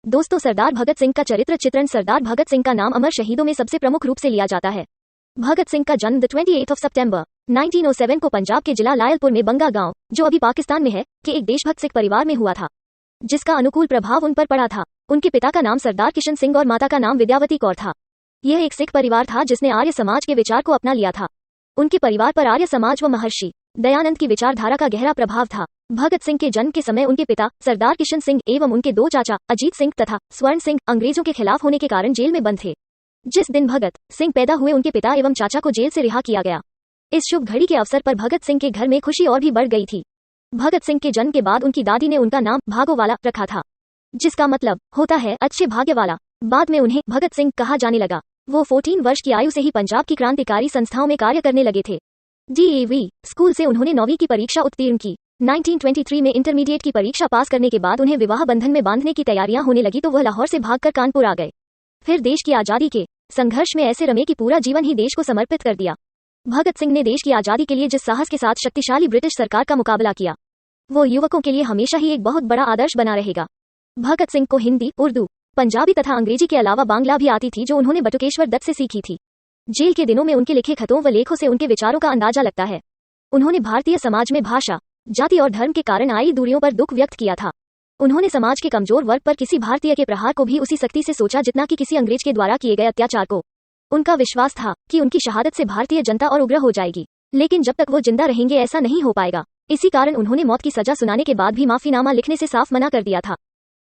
दोस्तों, सरदार भगत सिंह का चरित्र चित्रण। सरदार भगत सिंह का नाम अमर शहीदों में सबसे प्रमुख रूप से लिया जाता है। भगत सिंह का जन्म 28 सितंबर 1907 को पंजाब के जिला लायलपुर में बंगा गांव, जो अभी पाकिस्तान में है, के एक देशभक्त सिख परिवार में हुआ था, जिसका अनुकूल प्रभाव उन पर पड़ा था। उनके पिता का नाम सरदार किशन सिंह और माता का नाम विद्यावती कौर था। यह एक सिख परिवार था जिसने आर्य समाज के विचार को अपना लिया था। उनके परिवार पर आर्य समाज व महर्षि दयानंद की विचारधारा का गहरा प्रभाव था। भगत सिंह के जन्म के समय उनके पिता सरदार किशन सिंह एवं उनके दो चाचा अजीत सिंह तथा स्वर्ण सिंह अंग्रेजों के खिलाफ होने के कारण जेल में बंद थे। जिस दिन भगत सिंह पैदा हुए, उनके पिता एवं चाचा को जेल से रिहा किया गया। इस शुभ घड़ी के अवसर पर भगत सिंह के घर में खुशी और भी बढ़ गई थी। भगत सिंह के जन्म के बाद उनकी दादी ने उनका नाम भागोवाला रखा था, जिसका मतलब होता है अच्छे भाग्य वाला। बाद में उन्हें भगत सिंह कहा जाने लगा। वो 14 वर्ष की आयु से ही पंजाब की क्रांतिकारी संस्थाओं में कार्य करने लगे थे। DAV स्कूल से उन्होंने 9वीं की परीक्षा उत्तीर्ण की। 1923 में इंटरमीडिएट की परीक्षा पास करने के बाद उन्हें विवाह बंधन में बांधने की तैयारियां होने लगी तो वह लाहौर से भागकर कानपुर आ गए। फिर देश की आजादी के संघर्ष में ऐसे रमे कि पूरा जीवन ही देश को समर्पित कर दिया। भगत सिंह ने देश की आजादी के लिए जिस साहस के साथ शक्तिशाली ब्रिटिश सरकार का मुकाबला किया, वो युवकों के लिए हमेशा ही एक बहुत बड़ा आदर्श बना रहेगा। भगत सिंह को हिंदी, उर्दू, पंजाबी तथा अंग्रेजी के अलावा बांग्ला भी आती थी, जो उन्होंने बटुकेश्वर दत्त से सीखी थी। जेल के दिनों में उनके लिखे खतों व लेखों से उनके विचारों का अंदाजा लगता है। उन्होंने भारतीय समाज में भाषा, जाति और धर्म के कारण आई दूरियों पर दुख व्यक्त किया था। उन्होंने समाज के कमजोर वर्ग पर किसी भारतीय के प्रहार को भी उसी सख्ती से सोचा जितना कि किसी अंग्रेज के द्वारा किए गए अत्याचार को। उनका विश्वास था कि उनकी शहादत से भारतीय जनता और उग्र हो जाएगी, लेकिन जब तक वो जिंदा रहेंगे ऐसा नहीं हो पाएगा। इसी कारण उन्होंने मौत की सजा सुनाने के बाद भी माफीनामा लिखने से साफ मना कर दिया था।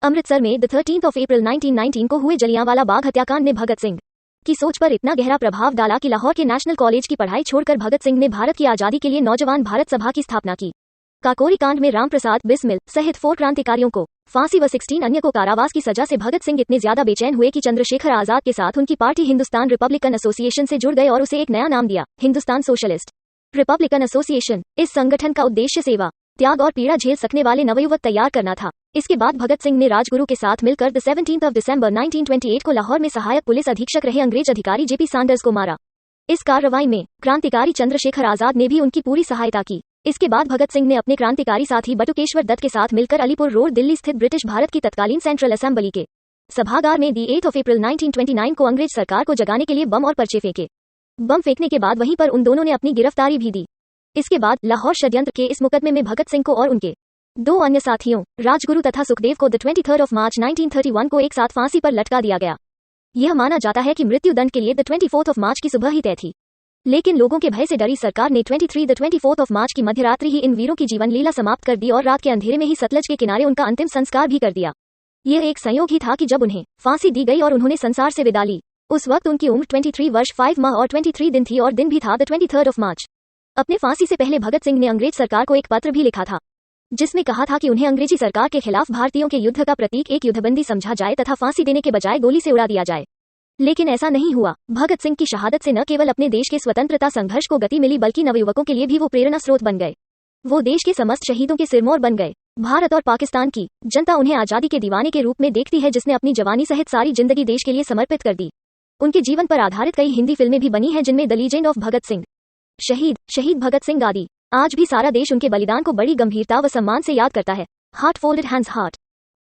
अमृतसर में 13 अप्रैल 1919 को हुए जलियांवाला बाग हत्याकांड ने भगत सिंह की सोच पर इतना गहरा प्रभाव डाला कि लाहौर के नेशनल कॉलेज की पढ़ाई छोड़कर भगत सिंह ने भारत की आजादी के लिए नौजवान भारत सभा की स्थापना की। काकोरी कांड में राम प्रसाद बिस्मिल सहित 4 क्रांतिकारियों को फांसी व 16 अन्य को कारावास की सजा से भगत सिंह इतने ज्यादा बेचैन हुए कि चंद्रशेखर आजाद के साथ उनकी पार्टी हिंदुस्तान रिपब्लिकन एसोसिएशन से जुड़ गए और उसे एक नया नाम दिया, हिंदुस्तान सोशलिस्ट रिपब्लिकन एसोसिएशन। इस संगठन का उद्देश्य सेवा, त्याग और पीड़ा झेल सकने वाले नवयुवक तैयार करना था। इसके बाद भगत सिंह ने राजगुरु के साथ मिलकर 17 दिसंबर 1928 को लाहौर में सहायक पुलिस अधीक्षक रहे अंग्रेज अधिकारी JP सैंडर्स को मारा। इस कार्रवाई में क्रांतिकारी चंद्रशेखर आजाद ने भी उनकी पूरी सहायता की। इसके बाद भगत सिंह ने अपने क्रांतिकारी साथी बटुकेश्वर दत्त के साथ मिलकर अलीपुर रोड दिल्ली स्थित ब्रिटिश भारत की तत्कालीन सेंट्रल असेंबली के सभागार में 8 अप्रैल 1929 को अंग्रेज सरकार को जगाने के लिए बम और पर्चे फेंके। बम फेंकने के बाद वहीं पर उन दोनों ने अपनी गिरफ्तारी भी दी। इसके बाद लाहौर षड्यंत्र के इस मुकदमे में भगत सिंह को और उनके 2 अन्य साथियों राजगुरु तथा सुखदेव को 23 मार्च 1931 को एक साथ फांसी पर लटका दिया गया। यह माना जाता है कि मृत्यु दंड के लिए 24 मार्च की सुबह ही तय थी, लेकिन लोगों के भय से डरी सरकार ने 24 मार्च की मध्यरात्रि ही इन वीरों की जीवन लीला समाप्त कर दी और रात के अंधेरे में ही सतलज के किनारे उनका अंतिम संस्कार भी कर दिया। यह एक संयोग ही था कि जब उन्हें फांसी दी गई और उन्होंने संसार से विदा ली, उस वक्त उनकी उम्र 23 वर्ष 5 माह और 23 दिन थी और दिन भी था 23 मार्च। अपने फांसी से पहले भगत सिंह ने अंग्रेज सरकार को एक पत्र भी लिखा था, जिसमें कहा था कि उन्हें अंग्रेजी सरकार के खिलाफ भारतीयों के युद्ध का प्रतीक एक युद्धबंदी समझा जाए तथा फांसी देने के बजाय गोली से उड़ा दिया जाए। लेकिन ऐसा नहीं हुआ। भगत सिंह की शहादत से न केवल अपने देश के स्वतंत्रता संघर्ष को गति मिली, बल्कि नवयुवकों के लिए भी वो प्रेरणा स्रोत बन गए। वो देश के समस्त शहीदों के सिरमौर बन गए। भारत और पाकिस्तान की जनता उन्हें आजादी के दीवाने के रूप में देखती है, जिसने अपनी जवानी सहित सारी जिंदगी देश के लिए समर्पित कर दी। उनके जीवन पर आधारित कई हिंदी फिल्में भी बनी हैं, जिनमें the legend of Bhagat Singh, शहीद भगत सिंह आदि। आज भी सारा देश उनके बलिदान को बड़ी गंभीरता व सम्मान से याद करता है। Heart folded hands heart.